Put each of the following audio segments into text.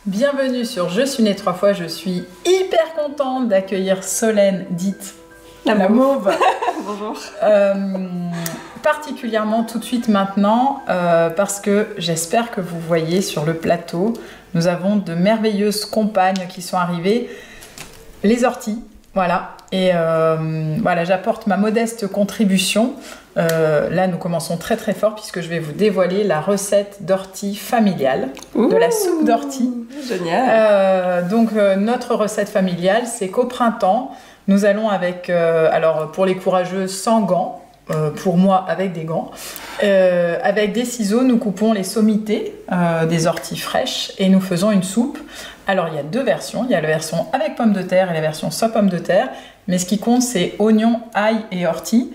Bienvenue sur Je suis née 3 fois, je suis hyper contente d'accueillir Solène, dite la Mauve. Bonjour. Particulièrement tout de suite maintenant, parce que j'espère que vous voyez sur le plateau, nous avons de merveilleuses compagnes qui sont arrivées, les orties, voilà. Et voilà, j'apporte ma modeste contribution. Là, nous commençons très très fort puisque je vais vous dévoiler la recette d'ortie familiale, de la soupe d'ortie. Génial. Donc, notre recette familiale, c'est qu'au printemps, nous allons avec, alors pour les courageux, sans gants, pour moi avec des gants, avec des ciseaux, nous coupons les sommités des orties fraîches et nous faisons une soupe. Alors, il y a deux versions. Il y a la version avec pommes de terre et la version sans pommes de terre. Mais ce qui compte, c'est oignon, ail et ortie.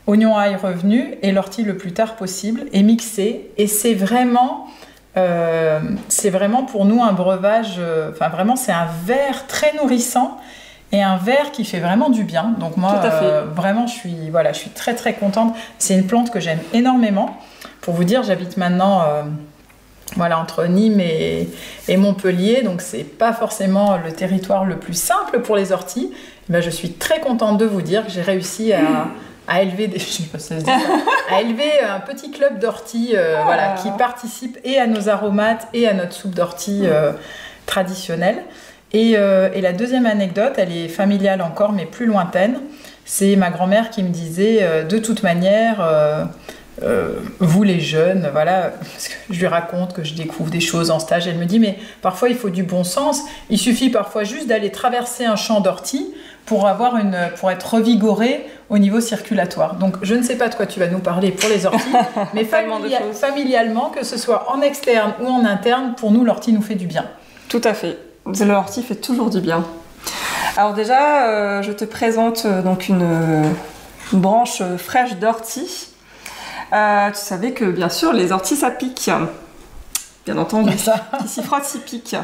Oignon, ail revenu et l'ortie le plus tard possible et mixé. Et c'est vraiment pour nous un breuvage, enfin vraiment, c'est un verre très nourrissant et un verre qui fait vraiment du bien. Donc moi, vraiment, je suis très très contente. C'est une plante que j'aime énormément. Pour vous dire, j'habite maintenant... entre Nîmes et Montpellier, donc c'est pas forcément le territoire le plus simple pour les orties. Ben, je suis très contente de vous dire que j'ai réussi à élever à élever un petit club d'orties qui participe et à nos aromates et à notre soupe d'orties traditionnelle. Et la deuxième anecdote, elle est familiale encore, mais plus lointaine. C'est ma grand-mère qui me disait de toute manière... vous les jeunes, voilà, parce que je lui raconte que je découvre des choses en stage, elle me dit mais parfois il faut du bon sens, il suffit parfois juste d'aller traverser un champ d'orties pour être revigoré au niveau circulatoire. Donc je ne sais pas de quoi tu vas nous parler pour les orties, mais familialement, que ce soit en externe ou en interne, pour nous l'ortie nous fait du bien. Tout à fait, l'ortie fait toujours du bien. Alors déjà, je te présente donc une branche fraîche d'ortie. Tu savais que bien sûr les orties ça pique, bien entendu, qui s'y frottent s'y pique.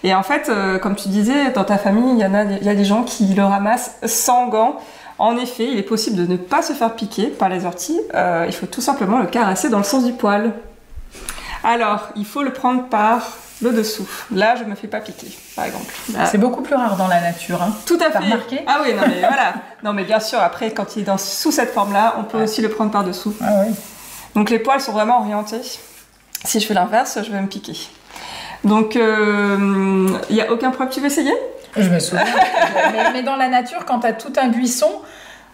Et en fait, comme tu disais, dans ta famille, il y a des gens qui le ramassent sans gants. En effet, il est possible de ne pas se faire piquer par les orties. Il faut tout simplement le caresser dans le sens du poil. Alors, il faut le prendre par le dessous. Là, je me fais pas piquer, par exemple. Là. C'est beaucoup plus rare dans la nature. Hein. Tout à fait. T'as remarqué ? Ah oui, non mais voilà. Non mais bien sûr, après, quand il est sous cette forme-là, on peut aussi le prendre par dessous. Ah oui. Donc les poils sont vraiment orientés. Si je fais l'inverse, je vais me piquer. Donc, il n'y a aucun problème. Tu veux essayer ? Je me souviens. mais dans la nature, quand tu as tout un buisson,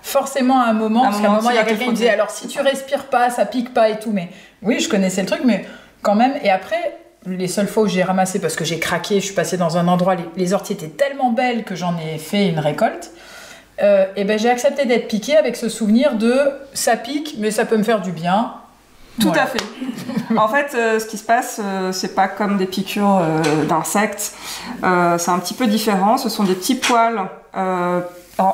forcément à un moment, parce qu'à un moment, il y a quelqu'un qui disait alors si tu respires pas, ça pique pas et tout. Mais oui, je connaissais le truc, mais quand même. Et après, les seules fois où j'ai ramassé, parce que j'ai craqué, je suis passée dans un endroit, les orties étaient tellement belles que j'en ai fait une récolte. Et ben j'ai accepté d'être piquée avec ce souvenir de ça pique, mais ça peut me faire du bien. Tout à fait. En fait, ce qui se passe, c'est pas comme des piqûres d'insectes. C'est un petit peu différent. Ce sont des petits poils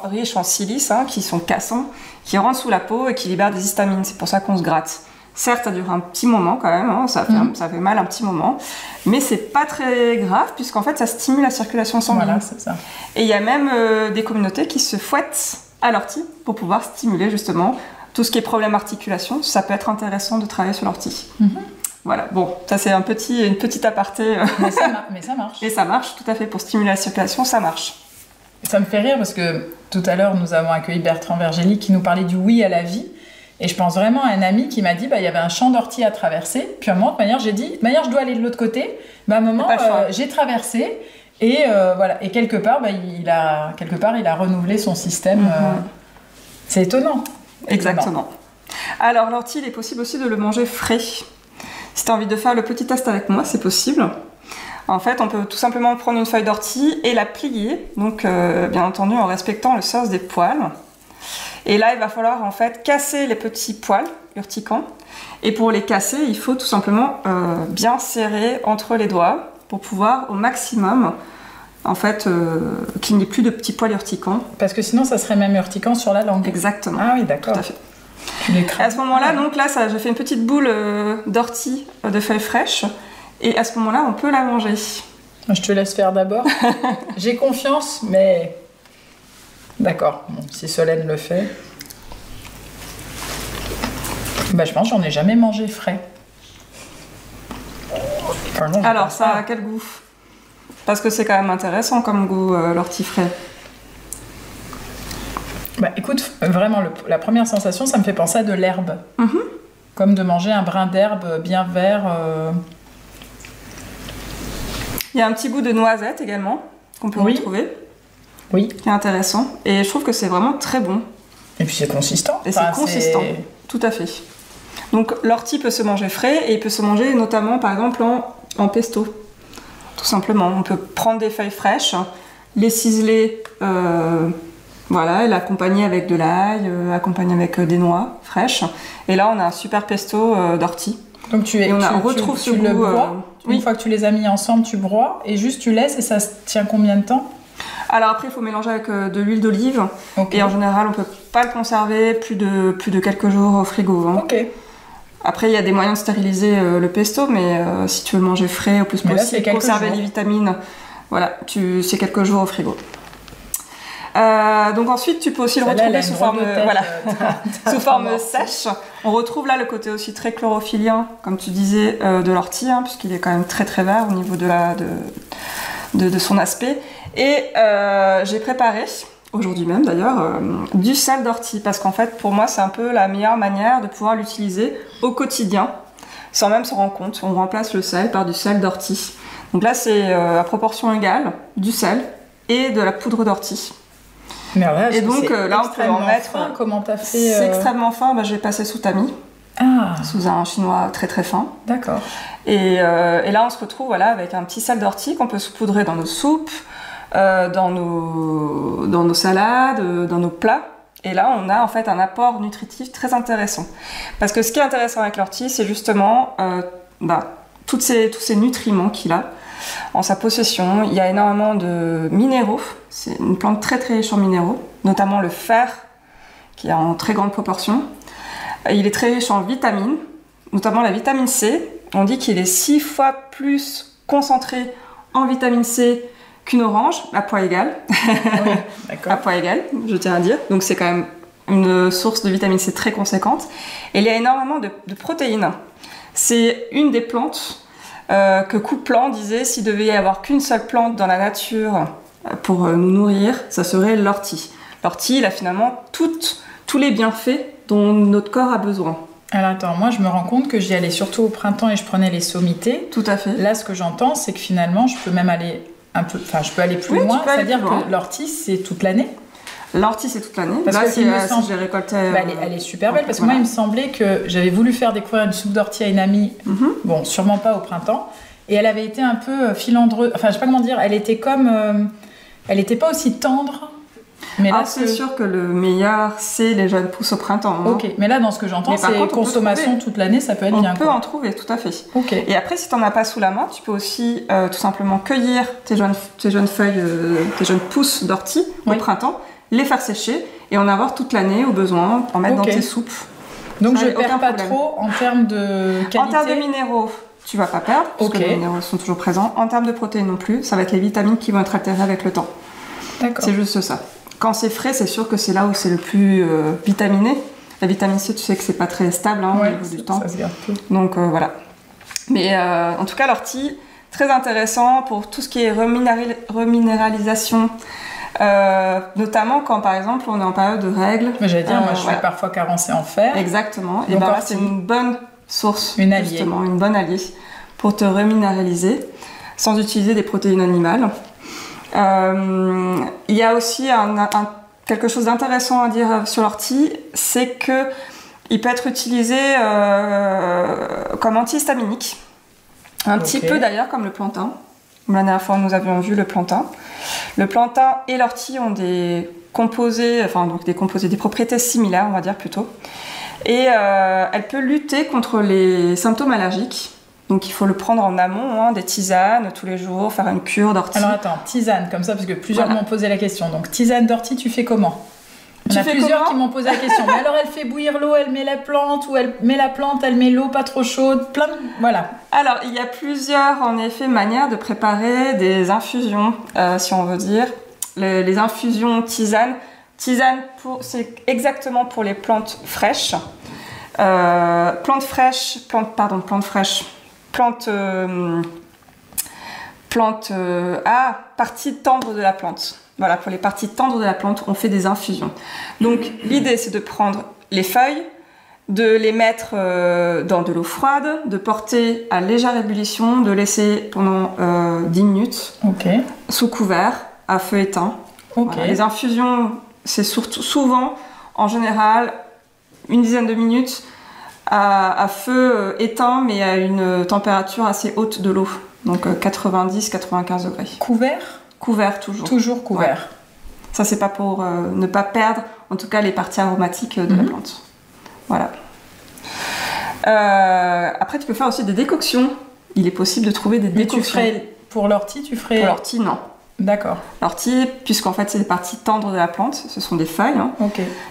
riches en silice, qui sont cassants, qui rentrent sous la peau et qui libèrent des histamines. C'est pour ça qu'on se gratte. Certes, ça dure un petit moment quand même, ça fait mal un petit moment, mais c'est pas très grave puisqu'en fait ça stimule la circulation sanguine. Voilà, c'est ça. Et il y a même des communautés qui se fouettent à l'ortie pour pouvoir stimuler justement tout ce qui est problème articulation. Ça peut être intéressant de travailler sur l'ortie. Voilà, bon, ça c'est une petite aparté. Mais ça marche. Et ça marche, tout à fait, pour stimuler la circulation, ça marche. Ça me fait rire parce que tout à l'heure nous avons accueilli Bertrand Vergély qui nous parlait du oui à la vie. Et je pense vraiment à un ami qui m'a dit il y avait un champ d'ortie à traverser. Puis à un moment, de manière, j'ai dit je dois aller de l'autre côté. À un moment, j'ai traversé et voilà. Et quelque part, il a renouvelé son système. C'est étonnant. Exactement. Alors l'ortie, il est possible aussi de le manger frais. Si tu as envie de faire le petit test avec moi, c'est possible. En fait, on peut tout simplement prendre une feuille d'ortie et la plier. Donc, bien entendu, en respectant le sens des poils. Et là, il va falloir en fait casser les petits poils urticants. Et pour les casser, il faut tout simplement bien serrer entre les doigts pour pouvoir au maximum, en fait, qu'il n'y ait plus de petits poils urticants. Parce que sinon, ça serait même urticant sur la langue. Exactement. Ah oui, d'accord. Tout à fait. Et à ce moment-là, donc là, j'ai fait une petite boule d'ortie de feuilles fraîches. Et à ce moment-là, on peut la manger. Je te laisse faire d'abord. J'ai confiance, mais... D'accord, bon, si Solène le fait. Je pense que j'en ai jamais mangé frais. Alors, ça a quel goût ? Parce que c'est quand même intéressant comme goût, l'ortie frais. Bah écoute, vraiment, la première sensation, ça me fait penser à de l'herbe. Comme de manger un brin d'herbe bien vert. Il y a un petit goût de noisette également, qu'on peut retrouver. Oui. Qui est intéressant. Et je trouve que c'est vraiment très bon. Et puis c'est consistant. Et c'est consistant, tout à fait. Donc l'ortie peut se manger frais et il peut se manger notamment par exemple en pesto. Tout simplement. On peut prendre des feuilles fraîches, les ciseler, voilà, et l'accompagner avec de l'ail, accompagner avec des noix fraîches. Et là on a un super pesto d'ortie. Donc on retrouve ce goût. Le broies. Une fois que tu les as mis ensemble, tu broies et juste tu laisses et ça tient combien de temps? Alors après, il faut mélanger avec de l'huile d'olive. Et en général, on peut pas le conserver plus de quelques jours au frigo. Après, il y a des moyens de stériliser le pesto, mais si tu veux le manger frais au plus possible, conserver les vitamines, voilà, c'est quelques jours au frigo. Donc ensuite, tu peux aussi le retrouver sous forme, sous forme sèche. On retrouve là le côté aussi très chlorophyllien, comme tu disais, de l'ortie, puisqu'il est quand même très très vert au niveau de son aspect. Et j'ai préparé, aujourd'hui même d'ailleurs, du sel d'ortie, parce qu'en fait pour moi c'est un peu la meilleure manière de pouvoir l'utiliser au quotidien, sans même se rendre compte. On remplace le sel par du sel d'ortie. Donc là c'est à proportion égale du sel et de la poudre d'ortie. Et donc là on peut en mettre... Comment t'as fait C'est extrêmement fin, je l'ai passé sous tamis. Sous un chinois très très fin. D'accord. Et là on se retrouve avec un petit sel d'ortie qu'on peut saupoudrer dans nos soupes, dans nos salades, dans nos plats. Et là on a en fait un apport nutritif très intéressant. Parce que ce qui est intéressant avec l'ortie, c'est justement tous ces nutriments qu'il a en sa possession. Il y a énormément de minéraux. C'est une plante très très riche en minéraux, notamment le fer qui est en très grande proportion. Il est très riche en vitamines, notamment la vitamine C. On dit qu'il est 6 fois plus concentré en vitamine C qu'une orange, à poids égal. Oui, d'accord. À poids égal, je tiens à dire. Donc c'est quand même une source de vitamine C très conséquente. Et il y a énormément de protéines. C'est une des plantes que Coupland disait, s'il devait y avoir qu'une seule plante dans la nature pour nous nourrir, ça serait l'ortie. L'ortie, il a finalement tous les bienfaits dont notre corps a besoin. Alors attends, moi je me rends compte que j'y allais surtout au printemps et je prenais les sommités. Tout à fait. Là, ce que j'entends, c'est que finalement, je peux même aller je peux aller plus loin. C'est-à-dire que l'ortie, c'est toute l'année. L'ortie, c'est toute l'année. Parce là, que si j'ai récolté... elle est super belle, parce que moi, il me semblait que j'avais voulu faire découvrir une soupe d'ortie à une amie, bon, sûrement pas au printemps, et elle avait été un peu filandreuse, enfin, je sais pas comment dire, elle était comme... elle était pas aussi tendre. Mais là, c'est sûr que le meilleur, c'est les jeunes pousses au printemps. Ok, mais là, dans ce que j'entends, c'est consommation toute l'année, ça peut être bien. On peut en trouver, tout à fait. Ok. Et après, si tu n'en as pas sous la main, tu peux aussi tout simplement cueillir tes jeunes feuilles, tes jeunes pousses d'ortie au printemps, les faire sécher et en avoir toute l'année au besoin, en mettre dans tes soupes. Donc je perds pas trop en termes de qualité. En termes de minéraux, tu vas pas perdre, parce que les minéraux sont toujours présents. En termes de protéines non plus, ça va être les vitamines qui vont être altérées avec le temps. D'accord. C'est juste ça. Quand c'est frais, c'est sûr que c'est là où c'est le plus vitaminé. La vitamine C, tu sais que c'est pas très stable au niveau du temps. Ça se garde plus. Donc voilà. Mais en tout cas, l'ortie, très intéressant pour tout ce qui est reminéralisation. Notamment quand par exemple on est en période de règles. Mais j'allais dire, moi je suis parfois carencée en fer. Exactement. Et là, c'est une bonne source, une alliée. Justement, une bonne alliée pour te reminéraliser sans utiliser des protéines animales. Il y a aussi quelque chose d'intéressant à dire sur l'ortie, c'est que il peut être utilisé comme antihistaminique, un petit peu d'ailleurs comme le plantain. La dernière fois nous avions vu le plantain. Le plantain et l'ortie ont des propriétés similaires, on va dire plutôt. Et elle peut lutter contre les symptômes allergiques. Donc il faut le prendre en amont, des tisanes tous les jours, faire une cure d'ortie. Alors attends, tisane comme ça, parce que plusieurs m'ont posé la question. Donc tisane d'ortie, tu fais comment? Il y en a plusieurs qui m'ont posé la question. Mais alors elle fait bouillir l'eau, elle met la plante, ou elle met la plante, elle met l'eau pas trop chaude, voilà. Alors il y a plusieurs en effet manières de préparer des infusions, si on veut dire. Les infusions tisane, c'est exactement pour les plantes fraîches. Plantes plante partie tendre de la plante. Voilà, pour les parties tendres de la plante, on fait des infusions. Donc l'idée, c'est de prendre les feuilles, de les mettre dans de l'eau froide, de porter à légère ébullition, de laisser pendant 10 minutes sous couvert, à feu éteint. Voilà. Les infusions, c'est souvent, en général, une dizaine de minutes à feu éteint, mais à une température assez haute de l'eau, donc 90-95 degrés. Couvert ? Couvert toujours. Toujours couvert. Ouais. Ça, c'est pas pour ne pas perdre, en tout cas, les parties aromatiques de la plante. Voilà. Après, tu peux faire aussi des décoctions. Il est possible de trouver des décoctions. Mais tu ferais, pour l'ortie, tu ferais... Pour l'ortie, non. D'accord. L'ortie, puisqu'en fait, c'est des parties tendres de la plante. Ce sont des feuilles. Hein.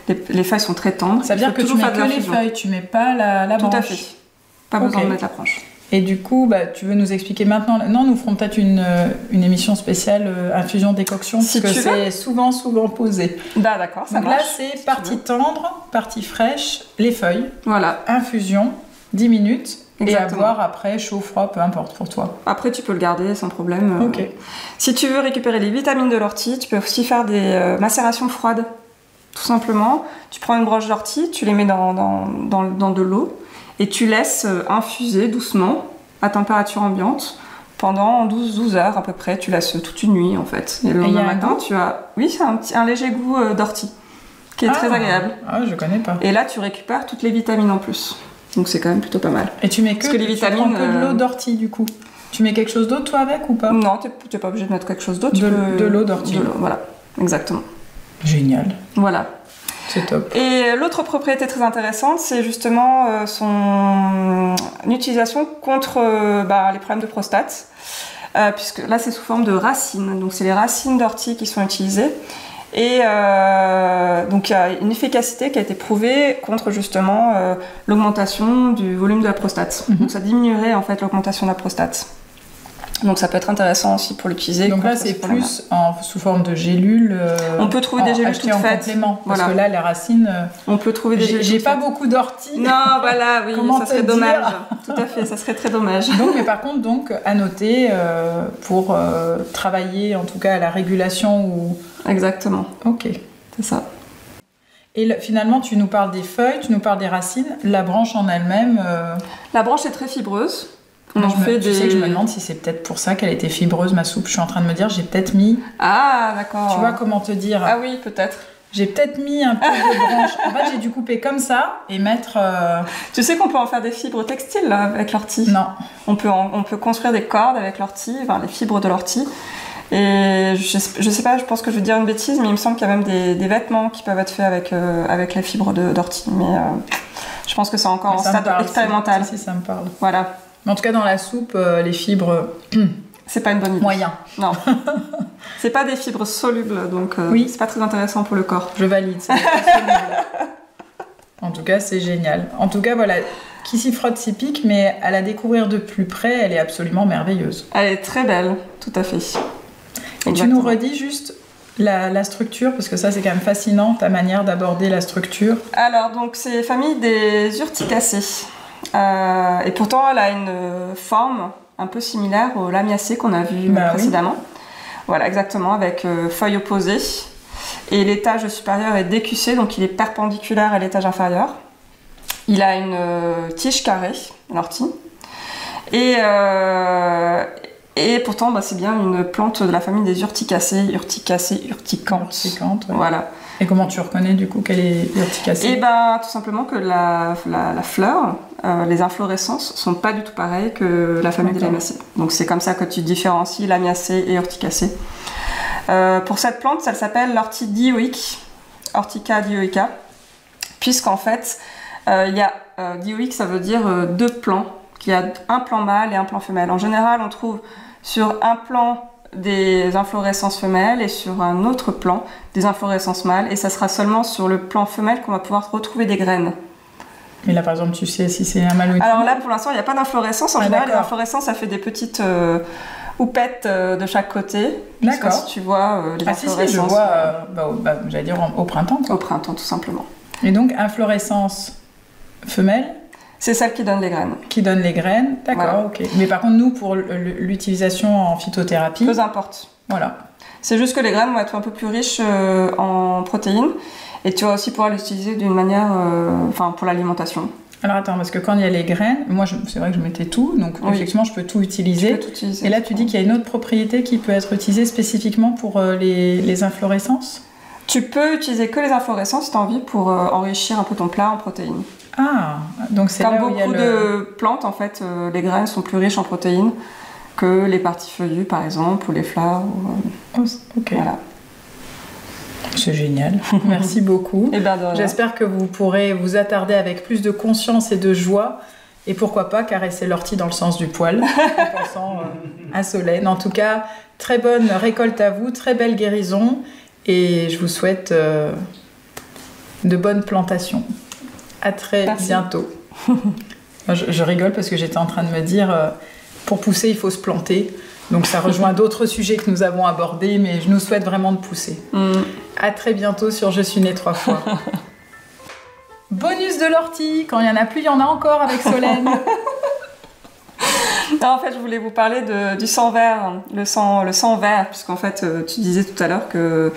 Les feuilles sont très tendres. Ça veut dire que tu mets que les feuilles, tu mets pas la branche. Tout à fait. Pas besoin de mettre la branche. Et du coup, tu veux nous expliquer maintenant... Non, nous ferons peut-être une émission spéciale infusion décoction, parce que c'est souvent posé. D'accord, ça marche. Donc là, c'est partie tendre, partie fraîche, les feuilles. Voilà. Infusion, 10 minutes. Exactement. Et à boire après, chaud, froid, peu importe pour toi. Après, tu peux le garder sans problème. Si tu veux récupérer les vitamines de l'ortie, tu peux aussi faire des macérations froides. Tout simplement, tu prends une broche d'ortie, tu les mets dans de l'eau et tu laisses infuser doucement à température ambiante pendant 12 heures à peu près. Tu laisses toute une nuit en fait. Et le lendemain matin, tu as... Oui, c'est un léger goût d'ortie qui est très agréable. Ah, je connais pas. Et là, tu récupères toutes les vitamines en plus. Donc c'est quand même plutôt pas mal. Et tu mets que les vitamines. Tu prends que de l'eau d'ortie du coup. Tu mets quelque chose d'autre toi avec ou pas? Non, tu n'es pas obligé de mettre quelque chose d'autre. De l'eau d'ortie. Voilà, exactement. Génial. Voilà. C'est top. Et l'autre propriété très intéressante, c'est justement son utilisation contre les problèmes de prostate. Puisque là, c'est sous forme de racines. Donc c'est les racines d'ortie qui sont utilisées. Et donc il y a une efficacité qui a été prouvée contre justement l'augmentation du volume de la prostate. Donc ça diminuerait en fait l'augmentation de la prostate. Donc ça peut être intéressant aussi pour l'utiliser. Donc là c'est plus sous forme de gélules. On peut trouver des gélules toutes faites. Complément, parce que là les racines. On peut trouver des gélules. J'ai pas beaucoup d'ortie. Non, voilà, oui, ça serait dommage. Tout à fait, ça serait très dommage. Donc, mais par contre, à noter pour travailler en tout cas à la régulation ou. Exactement. Ok. C'est ça. Et finalement, tu nous parles des feuilles, tu nous parles des racines. La branche en elle-même. La branche est très fibreuse. Tu sais que je me demande si c'est peut-être pour ça qu'elle était fibreuse, ma soupe. Je suis en train de me dire, j'ai peut-être mis... Ah, d'accord. Tu vois comment te dire? Ah oui, peut-être. J'ai peut-être mis un peu de branche. En fait, j'ai dû couper comme ça et mettre... Tu sais qu'on peut en faire des fibres textiles là, avec l'ortie? Non. On peut construire des cordes avec l'ortie, enfin les fibres de l'ortie. Et je sais pas, je pense que je vais dire une bêtise, mais il me semble qu'il y a même des vêtements qui peuvent être faits avec les fibres d'ortie. Mais je pense que c'est encore en stade expérimental. Si, ça me parle. Voilà. Mais en tout cas, dans la soupe, les fibres... c'est pas une bonne idée. Moyen. Non. C'est pas des fibres solubles, donc c'est pas très intéressant pour le corps. Je valide, c'est pas soluble. En tout cas, c'est génial. En tout cas, voilà, qui s'y frotte s'y pique, mais à la découvrir de plus près, elle est absolument merveilleuse. Elle est très belle, tout à fait. Et tu nous redis juste la structure, parce que ça, c'est quand même fascinant, ta manière d'aborder la structure. Alors, donc, c'est famille des urticacées. Et pourtant, elle a une forme un peu similaire au lamiacée qu'on a vu précédemment. Oui. Voilà, exactement, avec feuilles opposées. Et l'étage supérieur est décussé, donc il est perpendiculaire à l'étage inférieur. Il a une tige carrée, l'ortie. Et pourtant, c'est bien une plante de la famille des urticacées, urticantes. Urticantes, ouais. Voilà. Et comment tu reconnais du coup qu'elle est urticacée? Et tout simplement que la fleur, les inflorescences sont pas du tout pareilles que la famille des lamiacées. Donc c'est comme ça que tu différencies lamiacée et urticacée. Pour cette plante, elle s'appelle l'ortie dioïque, Ortica dioica, puisqu'en fait, il y a dioïque, ça veut dire deux plants, qu'il y a un plant mâle et un plant femelle. En général, on trouve sur un plant des inflorescences femelles et sur un autre plan des inflorescences mâles, et ça sera seulement sur le plan femelle qu'on va pouvoir retrouver des graines. Mais là par exemple tu sais si c'est un mâle ou une femelle? Alors là pour l'instant il n'y a pas d'inflorescence, en général l'inflorescence ça fait des petites houppettes de chaque côté. D'accord. Si tu vois les inflorescences. Si, je vois, j'allais dire au printemps quoi. Au printemps tout simplement. Et donc inflorescence femelle C'est celle qui donne les graines. Qui donne les graines, d'accord, voilà. ok. Mais par contre, nous, pour l'utilisation en phytothérapie... Peu importe. Voilà. C'est juste que les graines vont être un peu plus riches en protéines. Et tu vas aussi pouvoir l'utiliser d'une manière... pour l'alimentation. Alors attends, parce que quand il y a les graines, moi c'est vrai que je mettais tout, donc effectivement je peux tout utiliser. Et là tu dis qu'il y a une autre propriété qui peut être utilisée spécifiquement pour les inflorescences ? Tu peux utiliser que les inflorescences si tu as envie pour enrichir un peu ton plat en protéines. Ah, donc c'est comme là où il y a beaucoup de plantes, en fait, les graines sont plus riches en protéines que les parties feuillues, par exemple, ou les fleurs. Ok. Voilà. C'est génial. Merci beaucoup. Et bien de rien. J'espère que vous pourrez vous attarder avec plus de conscience et de joie. Et pourquoi pas caresser l'ortie dans le sens du poil, en pensant à Solène. En tout cas, très bonne récolte à vous, très belle guérison. Et je vous souhaite de bonnes plantations. À très bientôt. Je rigole parce que j'étais en train de me dire, pour pousser, il faut se planter. Donc ça rejoint d'autres sujets que nous avons abordés, mais je nous souhaite vraiment de pousser. À très bientôt sur Je suis née 3 fois. Bonus de l'ortie, quand il n'y en a plus, il y en a encore avec Solène. Non, en fait, je voulais vous parler du sang vert, le sang vert, puisqu'en fait, tu disais tout à l'heure que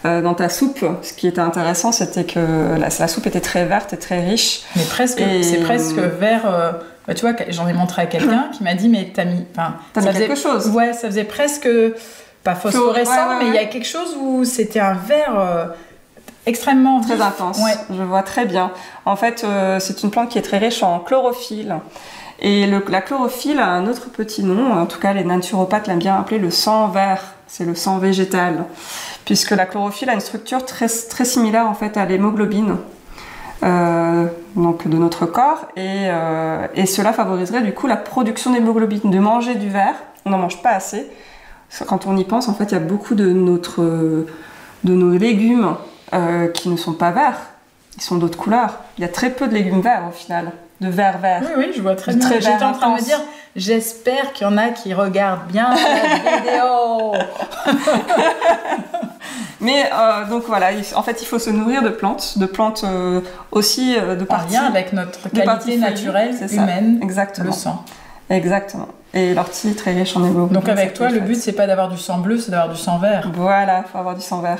dans ta soupe, ce qui était intéressant, c'était que la soupe était très verte et très riche. Mais c'est presque vert. Tu vois, j'en ai montré à quelqu'un qui m'a dit, mais t'as mis quelque chose. Ouais, ça faisait presque, pas phosphorescent, mais il y a quelque chose où c'était un vert extrêmement très vif. intense. Ouais. Je vois très bien. En fait, c'est une plante qui est très riche en chlorophylle. Et la chlorophylle a un autre petit nom, en tout cas les naturopathes l'aiment bien appeler le sang vert, c'est le sang végétal, puisque la chlorophylle a une structure très, très similaire en fait à l'hémoglobine donc de notre corps, et cela favoriserait du coup la production d'hémoglobine. De manger du vert, on n'en mange pas assez. Quand on y pense, en fait, il y a beaucoup de nos légumes qui ne sont pas verts, ils sont d'autres couleurs. Il y a très peu de légumes verts au final. De vert. Oui, je vois très bien. J'étais en train de me dire, j'espère qu'il y en a qui regardent bien la vidéo. Mais donc voilà, en fait, il faut se nourrir de plantes aussi de parties. En lien avec notre qualité naturelle humaine, exactement. Le sang. Exactement. Et l'ortie est très riche en hémoglobine. Donc avec toi, le but, c'est pas d'avoir du sang bleu, c'est d'avoir du sang vert. Voilà, il faut avoir du sang vert.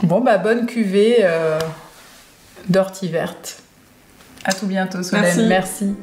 Bon, bonne cuvée d'ortie verte. À tout bientôt, Solène. Merci.